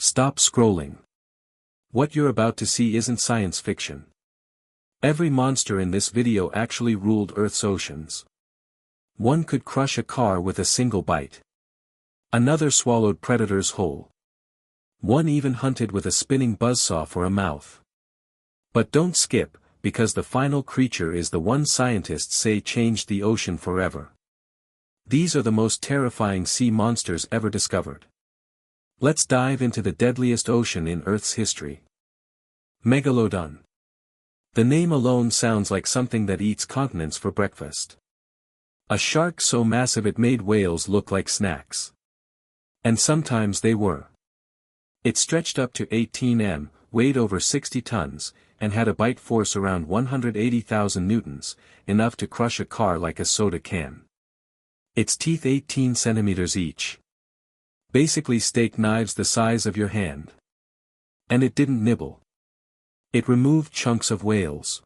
Stop scrolling. What you're about to see isn't science fiction. Every monster in this video actually ruled Earth's oceans. One could crush a car with a single bite. Another swallowed predators whole. One even hunted with a spinning buzzsaw for a mouth. But don't skip, because the final creature is the one scientists say changed the ocean forever. These are the most terrifying sea monsters ever discovered. Let's dive into the deadliest ocean in Earth's history. Megalodon. The name alone sounds like something that eats continents for breakfast. A shark so massive it made whales look like snacks. And sometimes they were. It stretched up to 18 m, weighed over 60 tons, and had a bite force around 180,000 newtons, enough to crush a car like a soda can. Its teeth 18 centimeters each. Basically steak knives the size of your hand. And it didn't nibble. It removed chunks of whales.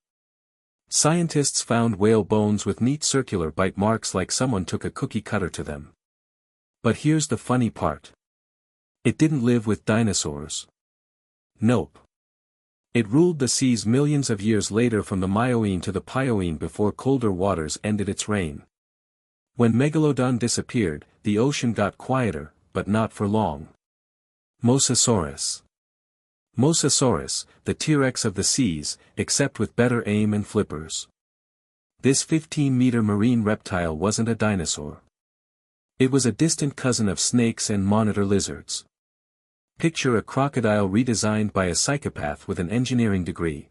Scientists found whale bones with neat circular bite marks like someone took a cookie cutter to them. But here's the funny part. It didn't live with dinosaurs. Nope. It ruled the seas millions of years later from the Miocene to the Pliocene before colder waters ended its reign. When Megalodon disappeared, the ocean got quieter, but not for long. Mosasaurus. Mosasaurus, the T-Rex of the seas, except with better aim and flippers. This 15-meter marine reptile wasn't a dinosaur. It was a distant cousin of snakes and monitor lizards. Picture a crocodile redesigned by a psychopath with an engineering degree.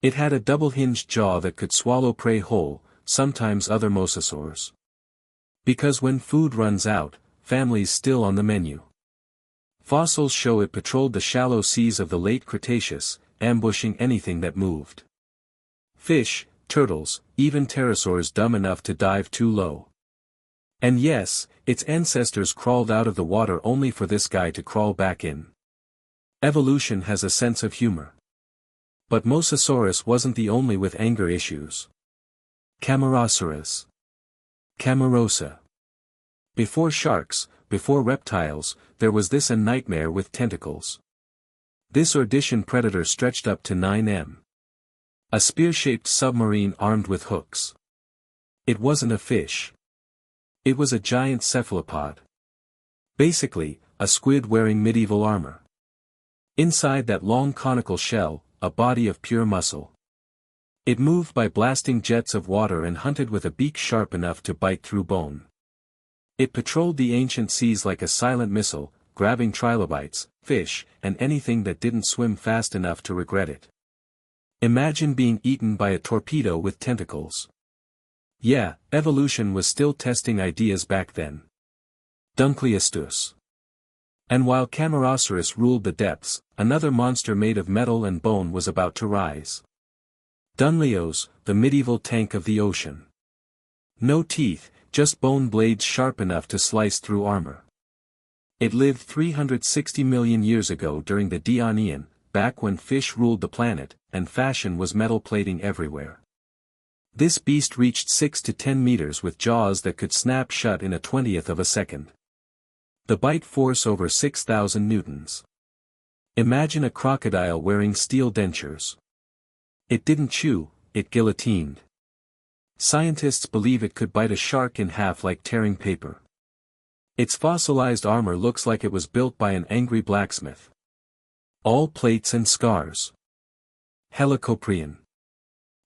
It had a double-hinged jaw that could swallow prey whole, sometimes other mosasaurs. Because when food runs out, family's still on the menu. Fossils show it patrolled the shallow seas of the late Cretaceous, ambushing anything that moved. Fish, turtles, even pterosaurs dumb enough to dive too low. And yes, its ancestors crawled out of the water only for this guy to crawl back in. Evolution has a sense of humor. But Mosasaurus wasn't the only with anger issues. Cameroceras. Camerosa. Before sharks, before reptiles, there was this a nightmare with tentacles. This Ordician predator stretched up to 9 m. A spear-shaped submarine armed with hooks. It wasn't a fish. It was a giant cephalopod. Basically, a squid wearing medieval armor. Inside that long conical shell, a body of pure muscle. It moved by blasting jets of water and hunted with a beak sharp enough to bite through bone. It patrolled the ancient seas like a silent missile, grabbing trilobites, fish, and anything that didn't swim fast enough to regret it. Imagine being eaten by a torpedo with tentacles. Yeah, evolution was still testing ideas back then. Dunkleosteus. And while Cameroceras ruled the depths, another monster made of metal and bone was about to rise. Dunkleosteus, the medieval tank of the ocean. No teeth, just bone blades sharp enough to slice through armor. It lived 360 million years ago during the Devonian, back when fish ruled the planet, and fashion was metal plating everywhere. This beast reached 6 to 10 meters with jaws that could snap shut in a 20th of a second. The bite force over 6,000 newtons. Imagine a crocodile wearing steel dentures. It didn't chew, it guillotined. Scientists believe it could bite a shark in half like tearing paper. Its fossilized armor looks like it was built by an angry blacksmith. All plates and scars. Helicoprion.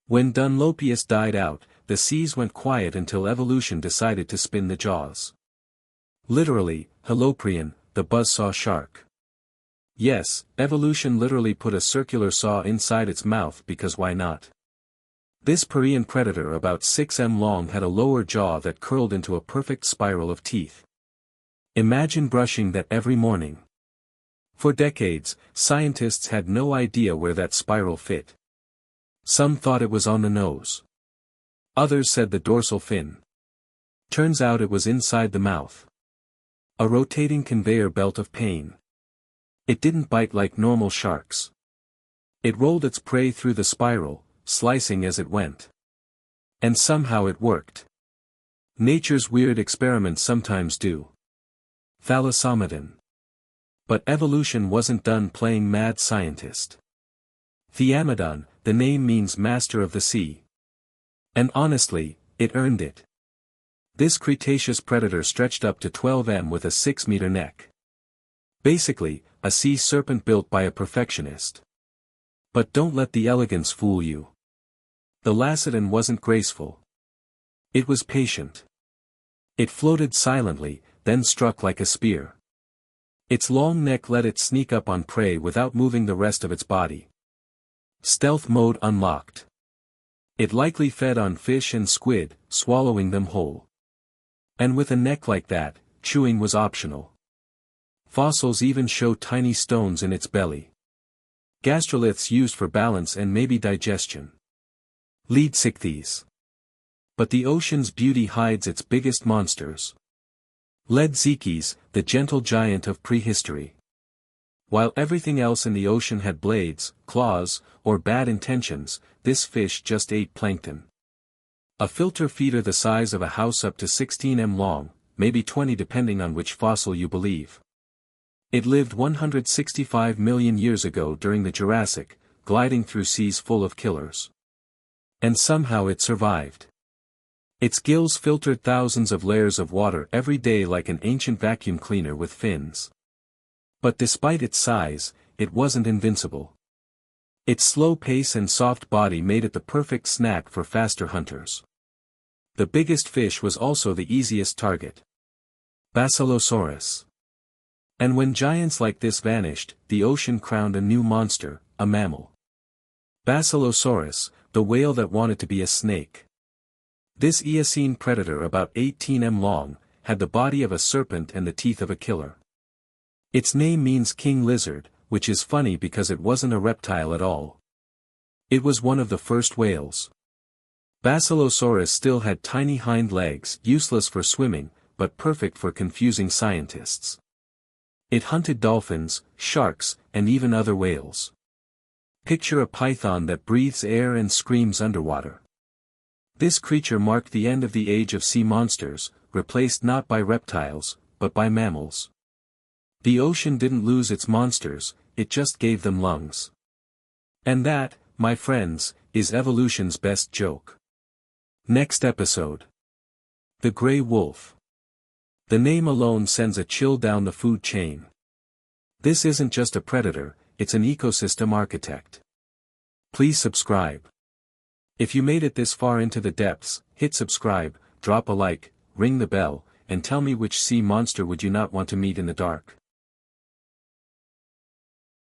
When Dunkleosteus died out, the seas went quiet until evolution decided to spin the jaws. Literally, Helicoprion, the buzzsaw shark. Yes, evolution literally put a circular saw inside its mouth because why not? This Parian predator about 6 m long had a lower jaw that curled into a perfect spiral of teeth. Imagine brushing that every morning. For decades, scientists had no idea where that spiral fit. Some thought it was on the nose. Others said the dorsal fin. Turns out it was inside the mouth. A rotating conveyor belt of pain. It didn't bite like normal sharks. It rolled its prey through the spiral, slicing as it went. And somehow it worked. Nature's weird experiments sometimes do. Thalassomedon. But evolution wasn't done playing mad scientist. Thalassomedon, the name means master of the sea. And honestly, it earned it. This Cretaceous predator stretched up to 12 m with a 6-meter neck. Basically, a sea serpent built by a perfectionist. But don't let the elegance fool you. The Thalassomedon wasn't graceful. It was patient. It floated silently, then struck like a spear. Its long neck let it sneak up on prey without moving the rest of its body. Stealth mode unlocked. It likely fed on fish and squid, swallowing them whole. And with a neck like that, chewing was optional. Fossils even show tiny stones in its belly. Gastroliths used for balance and maybe digestion. Leedsichthys. But the ocean's beauty hides its biggest monsters. Leedsichthys, the gentle giant of prehistory. While everything else in the ocean had blades, claws, or bad intentions, this fish just ate plankton. A filter feeder the size of a house up to 16 m long, maybe 20 depending on which fossil you believe. It lived 165 million years ago during the Jurassic, gliding through seas full of killers. And somehow it survived. Its gills filtered thousands of layers of water every day like an ancient vacuum cleaner with fins. But despite its size, it wasn't invincible. Its slow pace and soft body made it the perfect snack for faster hunters. The biggest fish was also the easiest target. Basilosaurus. And when giants like this vanished, the ocean crowned a new monster, a mammal. Basilosaurus, the whale that wanted to be a snake. This Eocene predator about 18 m long, had the body of a serpent and the teeth of a killer. Its name means king lizard, which is funny because it wasn't a reptile at all. It was one of the first whales. Basilosaurus still had tiny hind legs, useless for swimming, but perfect for confusing scientists. It hunted dolphins, sharks, and even other whales. Picture a python that breathes air and screams underwater. This creature marked the end of the age of sea monsters, replaced not by reptiles, but by mammals. The ocean didn't lose its monsters, it just gave them lungs. And that, my friends, is evolution's best joke. Next episode. The Gray Wolf. The name alone sends a chill down the food chain. This isn't just a predator, it's an ecosystem architect. Please subscribe. If you made it this far into the depths, hit subscribe, drop a like, ring the bell, and tell me which sea monster would you not want to meet in the dark.